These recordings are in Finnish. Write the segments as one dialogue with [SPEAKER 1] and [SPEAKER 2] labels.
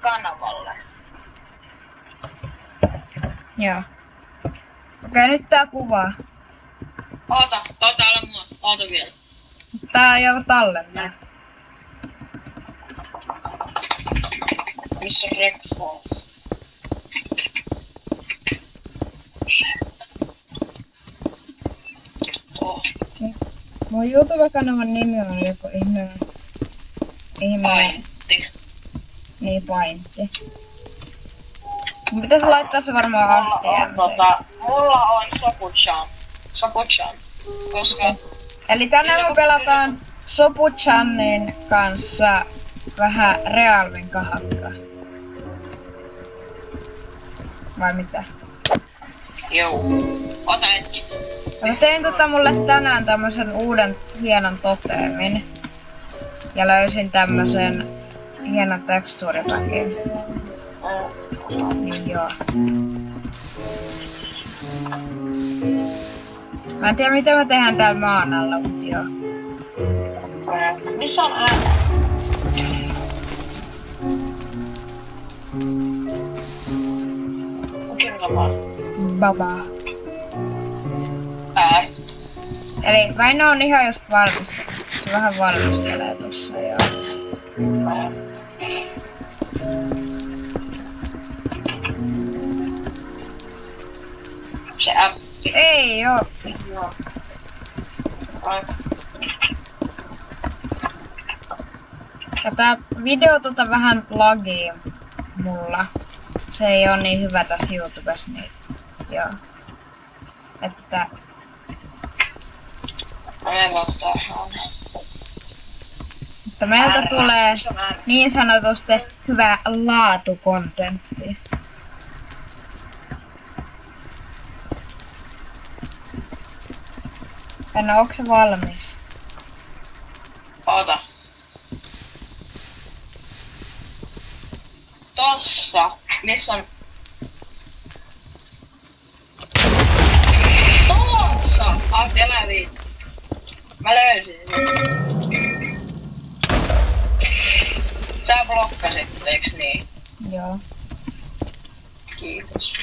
[SPEAKER 1] kanavalle.
[SPEAKER 2] Joo. Okei, nyt tää kuvaa.
[SPEAKER 1] Oota älä mua. Oota vielä.
[SPEAKER 2] Tää ei oo tallennaa.
[SPEAKER 1] Missä on rekfo?
[SPEAKER 2] Mun YouTube-kanavan nimi on joku ihme.
[SPEAKER 1] Paintti.
[SPEAKER 2] Niin, Paintti. Mun pitäis laittaa se varmaan ahtia.
[SPEAKER 1] Mulla on Sopuchan. Koska...
[SPEAKER 2] Eli tänään me pelataan Sopuchanin kanssa vähän Realmin kahakkaa. Vai mitä?
[SPEAKER 1] Joo. Ota hetki.
[SPEAKER 2] Mä tein mulle tänään tämmösen uuden hienon toteemin. Ja löysin tämmösen hienon tekstuuripäkin. Niin joo. Mä en tiedä mitä me tehdään täällä maan alla, mut joo.
[SPEAKER 1] Missä on ääni? Kirjoita vaan.
[SPEAKER 2] Baba. Eli Väinö on ihan just valmis. Se vähän valmistelee tossa, joo.
[SPEAKER 1] Se app.
[SPEAKER 2] Ei oo.
[SPEAKER 1] Joo.
[SPEAKER 2] Ja tää video vähän lagii mulla. Se ei oo niin hyvä tässä YouTubessa, niin joo. Että... Mutta meiltä tulee niin sanotusti hyvää laatukontenttia. Enä onko se valmis?
[SPEAKER 1] Ota. Tossa. Missä on? Tossa! Ahti, älä viitti. Mä löysin sen. Sä blokkasit, eiks niin?
[SPEAKER 2] Joo.
[SPEAKER 1] Kiitos.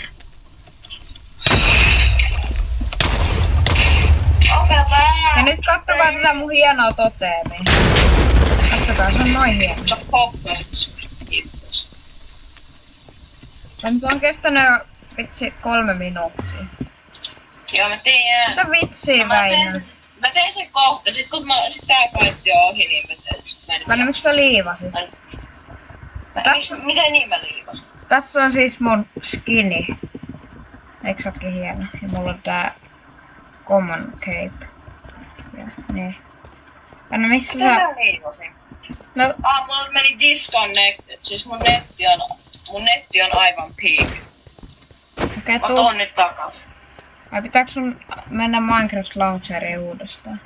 [SPEAKER 2] Ja nyt kattokaa tätä mun hienoa toteemia. Kattokaa, se on noin hieno.
[SPEAKER 1] Se on popperts. Kiitos.
[SPEAKER 2] Ja nyt on kestänyt jo vitsi 3 minuuttia.
[SPEAKER 1] Joo, mä tiedän.
[SPEAKER 2] Mitä vitsiä Väinö?
[SPEAKER 1] Mä tein sen kohta, sit kun tää fightti on ohi, niin mä tein.
[SPEAKER 2] Väinö, miksi sä liivasit?
[SPEAKER 1] Miten niin mä liivasin?
[SPEAKER 2] Tässä on siis mun skini. Eikö se ookin hieno? Ja mulla on tää common cape. Ja niin. Väinö, missä
[SPEAKER 1] Mitä
[SPEAKER 2] sä...
[SPEAKER 1] mä liivasin?
[SPEAKER 2] No...
[SPEAKER 1] Mulla meni disconnected, siis mun netti on aivan peak.
[SPEAKER 2] Okei,
[SPEAKER 1] Mä tuon nyt takas.
[SPEAKER 2] Vai pitääkö sun mennä Minecraft Launcheriin uudestaan?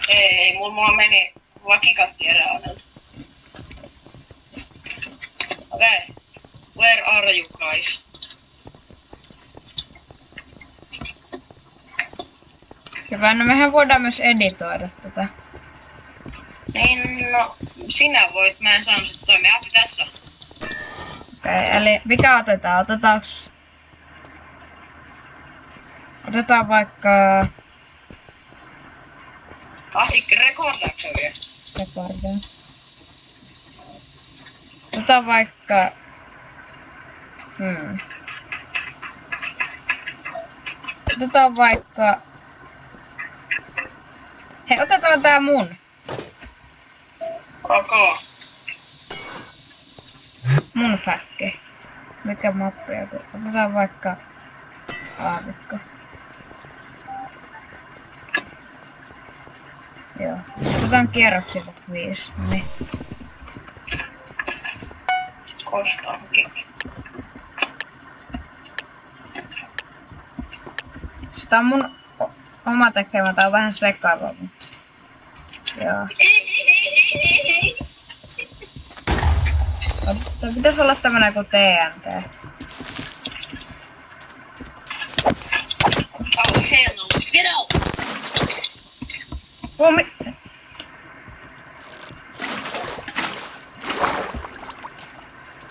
[SPEAKER 1] Ei, mulla meni lakikatti eräällä. Okay. Where are you guys?
[SPEAKER 2] Ja Väinö, mehän voidaan myös editoida tätä.
[SPEAKER 1] Niin, no, sinä voit, mä en saanut sitä toimia. Appi tässä.
[SPEAKER 2] Okei, eli mikä otetaan? Otetaan vaikka...
[SPEAKER 1] Ahti, rekordaatko sä vielä?
[SPEAKER 2] Rekordaan. Otetaan vaikka... Otetaan vaikka... Hei, otetaan tää mun.
[SPEAKER 1] Okay.
[SPEAKER 2] Mun päkki. Mikä mappi joku? Otetaan vaikka... Aavikko. Joo. Otetaan kierroksia 5. Niin.
[SPEAKER 1] Kostaankin.
[SPEAKER 2] Sitä on mun oma tekemä, tää on vähän sekava, mutta... Joo. Tää pitäis olla tämmönen kuin TNT.
[SPEAKER 1] Oh hell no, get out!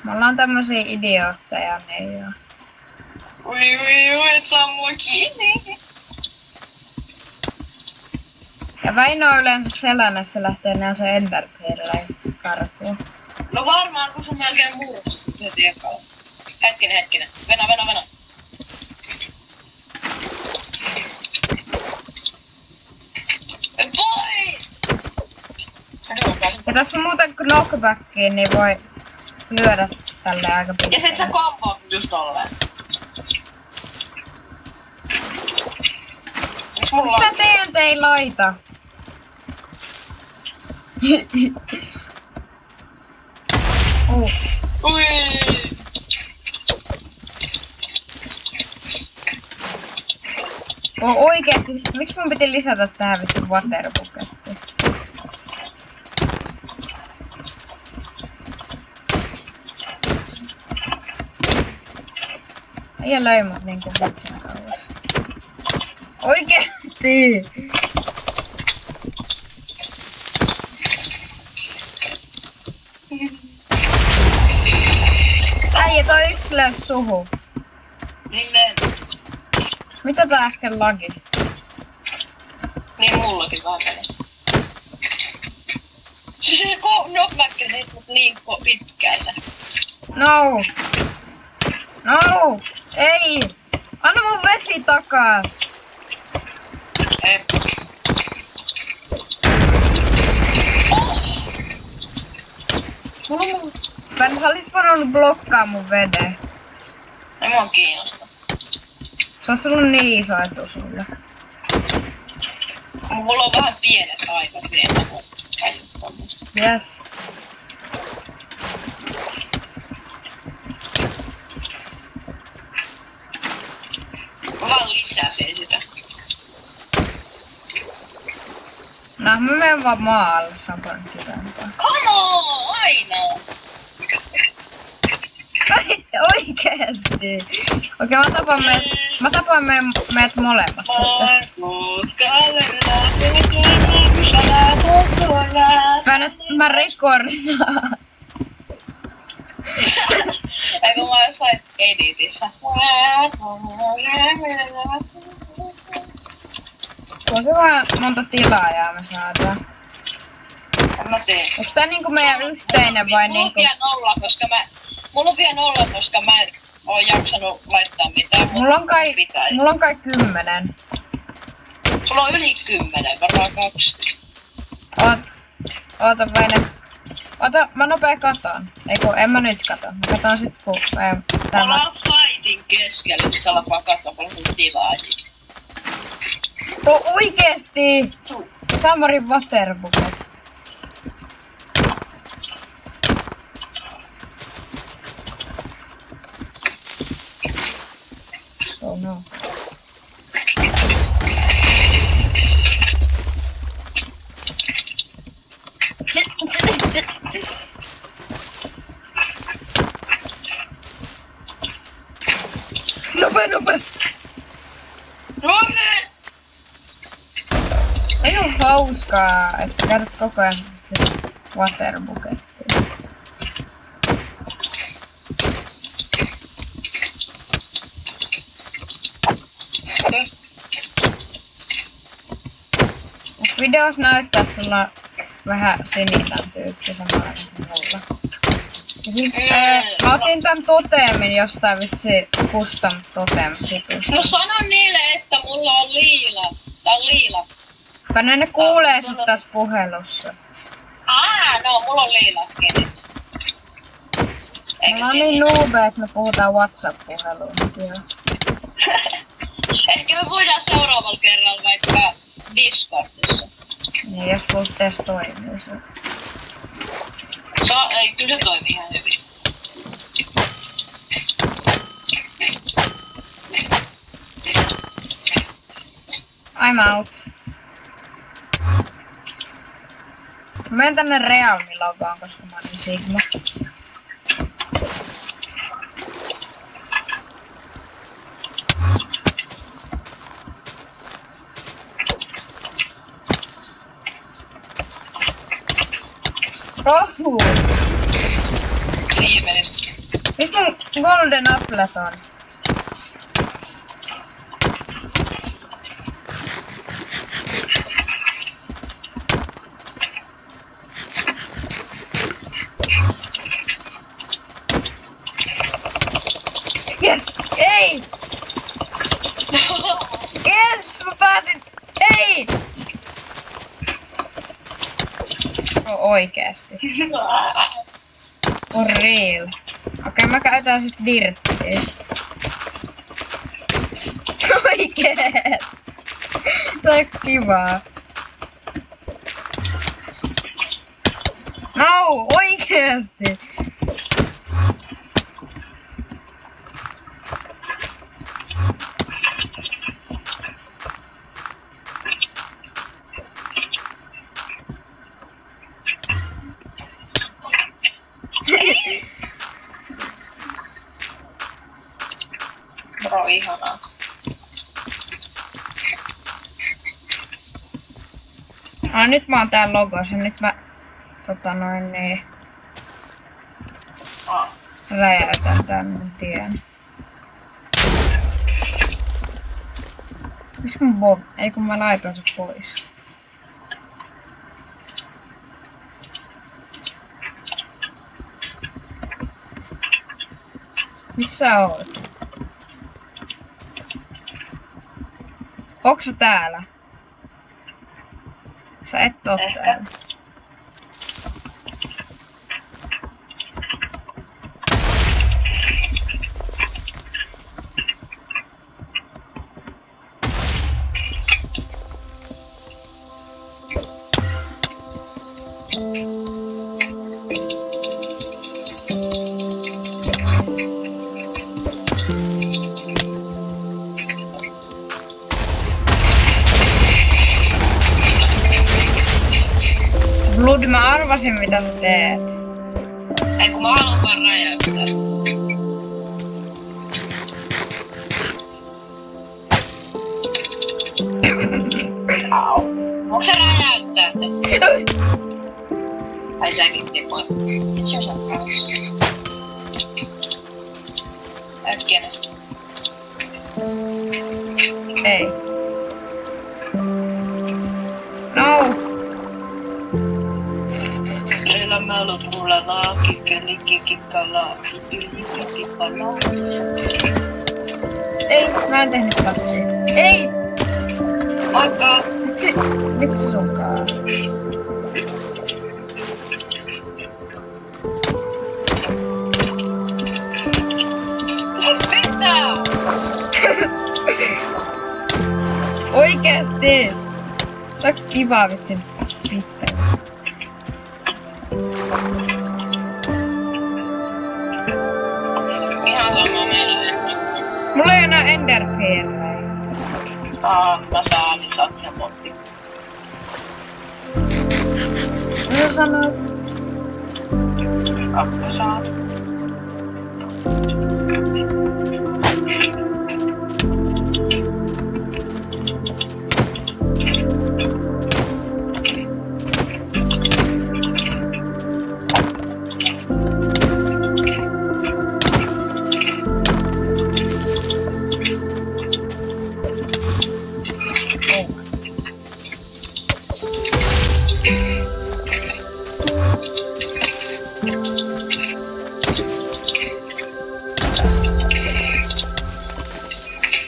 [SPEAKER 2] Me ollaan tämmösiä idiootteja, niin joo.
[SPEAKER 1] Ui, et saa mua kiinni.
[SPEAKER 2] Ja Väinö on yleensä sellainen, se lähtee nää se Enderpearillä karkuun.
[SPEAKER 1] No varmaan, kun se melkein murrasta, se tiedä. Hetkinen. Venä. Pois!
[SPEAKER 2] Ja tässä on muuten knockbackiin, niin voi lyödä tälle aika pitkälle.
[SPEAKER 1] Ja sit sä komboot just tolleen.
[SPEAKER 2] Miksi sä TNT ei laita?
[SPEAKER 1] Ui!
[SPEAKER 2] Oikeesti, miksi mun piti lisätä tähän vitsin waterbuckettiin? Äijä löi mut niinku vitsin kauas. Oikeesti! Äijä toi yksilö suhu.
[SPEAKER 1] Niin.
[SPEAKER 2] Mitä tää äsken lagi?
[SPEAKER 1] Niin mullakin vaan meni. Se knockback mut niin pitkälle.
[SPEAKER 2] No! Ei! Anna mun vesi takas!
[SPEAKER 1] Ei.
[SPEAKER 2] Pän, sä olisit voinut blokkaa mun veden.
[SPEAKER 1] Ei mua kiinnosta.
[SPEAKER 2] Se on ollut niin iso etu sulle.
[SPEAKER 1] Mulla on vähän pienet aikat vielä.
[SPEAKER 2] Yes.
[SPEAKER 1] Mä vaan lisäsin sitä.
[SPEAKER 2] No, mä menen vaan maalle, se on paljon kivempaa.
[SPEAKER 1] Come on, aina!
[SPEAKER 2] Oikeesti! Okei, mä tapoin meidät molemmat sitten. Mä rekordaan.
[SPEAKER 1] Eikö mä jossain editissä?
[SPEAKER 2] Kuinka vaan monta tilaajaa me saadaan?
[SPEAKER 1] En mä tiedä.
[SPEAKER 2] Onks tää niinku meidän yhteinen vai niinku?
[SPEAKER 1] Mulla on vielä nolla, koska mä en oo jaksanut laittaa mitään.
[SPEAKER 2] Mulla on kai 10.
[SPEAKER 1] Sulla on yli 10, varmaan 20.
[SPEAKER 2] Oota Väinö. Oota, mä nopea katon. Eiku, en mä nyt kato. Mä katon sit kun
[SPEAKER 1] Me ollaan fightin keskellä, sit sä alat vaan katsoa paljon sun tilaajia.
[SPEAKER 2] Oikeesti! Samarin waterbucket. Oh no. Nope! Ei oo hauskaa, että sä käytät koko ajan sitä waterbuckettia. Videos näyttää sulla vähän sininen tyyppi samalla kuin mulla. Ja siis mä otin tän totemin jostain vitsi custom totem situsta.
[SPEAKER 1] No sano niille, että mulla on liila. Tää on liila.
[SPEAKER 2] Pänne ne kuulee sut tässä puhelussa.
[SPEAKER 1] No mulla on liilatkin nyt.
[SPEAKER 2] Me ollaan niin noobeja, että me puhutaan WhatsApp-puheluun nykyään.
[SPEAKER 1] Ehkä me voidaan seuraavalla kerralla vaikka Discordissa.
[SPEAKER 2] Niin, jos sulla edes toimii se.
[SPEAKER 1] Ei, kyllä se toimii ihan hyvin.
[SPEAKER 2] I'm out. Mä menen tänne Realmi-logoon, koska mä oon niin Sigma. Rohu!
[SPEAKER 1] Viimeinen.
[SPEAKER 2] Missä mun golden applet on? Yes! Ei! Yes! Mä pääsin! Ei! No oikeesti. On real. Okei, mä käytän sit dirttiä. Oikeet! Tää on kivaa. No, oikeesti!
[SPEAKER 1] Bro, ihanaa.
[SPEAKER 2] Nyt mä oon täällä logossa, nyt mä räjäytän tän mun tien. Missä mun Bob? Ei kun mä laitoin se pois. Missä oot? Onks sä täällä? Sä et oo täällä. Blood, mä arvasin mitä sä teet.
[SPEAKER 1] Ei kun mä haluan vaan räjäyttää. Au. Onko se räjäyttää te? Ai säkin tipoit. Sit se on kanssa. Äkkinen.
[SPEAKER 2] Ei. No.
[SPEAKER 1] Elämällä pulla laaki, kelikikikala, kilikikikala.
[SPEAKER 2] Ei, mä en tehnyt katsia. Ei!
[SPEAKER 1] Moikka!
[SPEAKER 2] Vitsi sunkaan.
[SPEAKER 1] Mitä?
[SPEAKER 2] Oikeesti! Tää on kivaa vitsin pitää.
[SPEAKER 1] Ihan sama meillä.
[SPEAKER 2] Mulla ei enää enderpearlejä.
[SPEAKER 1] Mä saan, niin saat minä potti.
[SPEAKER 2] Mitä sanot?
[SPEAKER 1] Mä saat.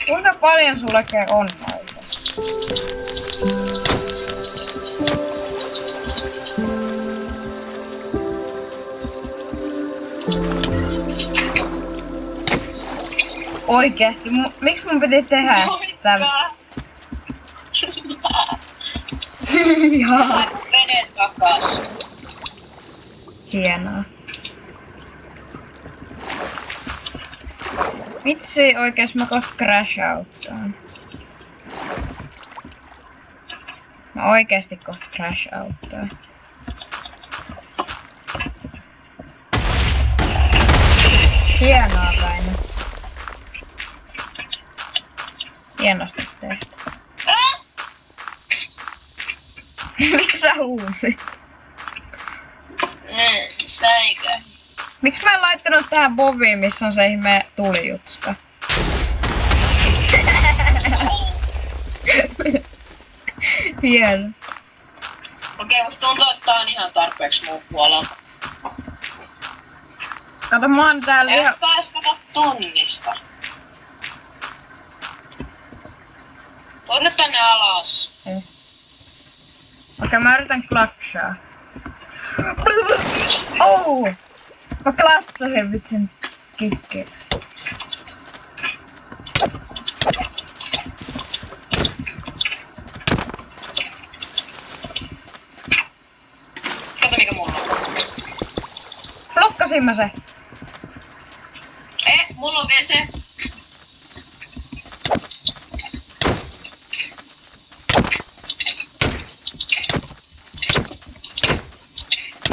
[SPEAKER 2] Kuinka paljon sulla on noita? Oikeesti, miksi mun piti tehdä tämä?
[SPEAKER 1] Sain veden takas.
[SPEAKER 2] Hienoa. Vitsi, oikeesti mä kohta crash outtaan. Mä oikeesti kohta crash outtaan. Hienoa Väinö. Hienosti tehty. Miksi sä huusit?
[SPEAKER 1] Säikö?
[SPEAKER 2] Miksi mä en laittanut tähän boviin, missä on se ihme tulijutska? Hieno.
[SPEAKER 1] Okei, musta tuntuu, että tää on ihan tarpeeksi mun puolelta.
[SPEAKER 2] Kato, mä oon täällä
[SPEAKER 1] Ei
[SPEAKER 2] ihan...
[SPEAKER 1] taas kato tunnista. Tonne tänne alas.
[SPEAKER 2] Okei, mä yritän klatsaa. Oh! Mä klatsasin vitsin kikki.
[SPEAKER 1] Kato mikä mulla on.
[SPEAKER 2] Blokkasin mä se.
[SPEAKER 1] Mulla on vielä se.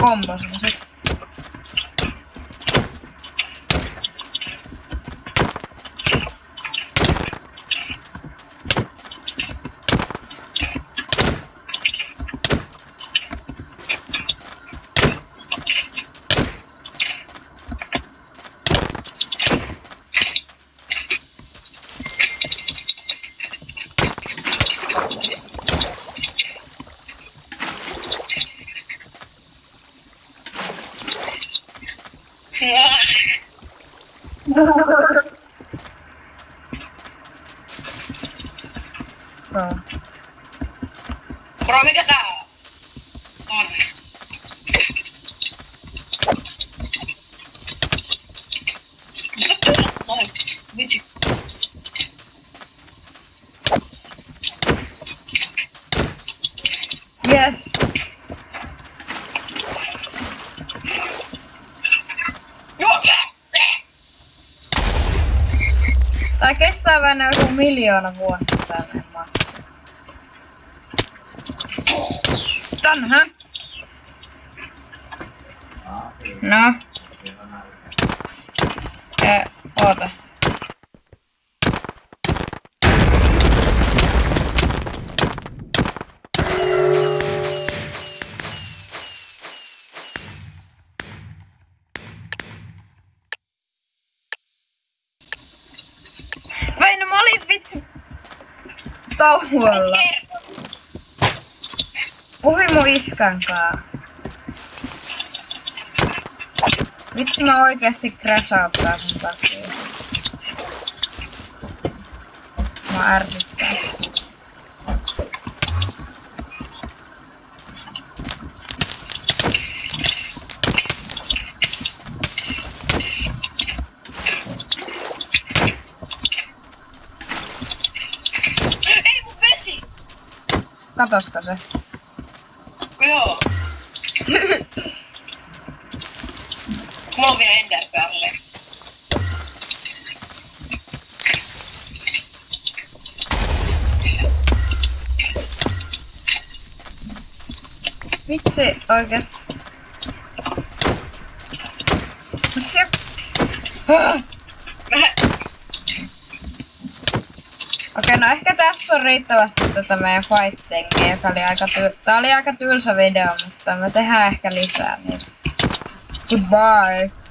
[SPEAKER 2] Kombosin sit.
[SPEAKER 1] Bro, mikä tää on? Tonne. Noin. Vitsi.
[SPEAKER 2] Yes. Tää kestää vähän joku 1 miljoona vuotta tänne maksaa. Tänhän. No. Oota. Väinö, mä olin vitsi tauolla. Puhui mun iskankaa. Vitsi mä oikeesti crashauttaa sun takia. Mä ärsyttää.
[SPEAKER 1] Ei mun vesi!
[SPEAKER 2] Katosko se?
[SPEAKER 1] Joo. Mulla on vielä enderpearlle.
[SPEAKER 2] Vitsi oikeesti. Miksi Okei, no ehkä tässä on riittävästi tätä meidän fightingia. Tää oli aika tylsä video, mutta me tehdään ehkä lisää niitä. Goodbye.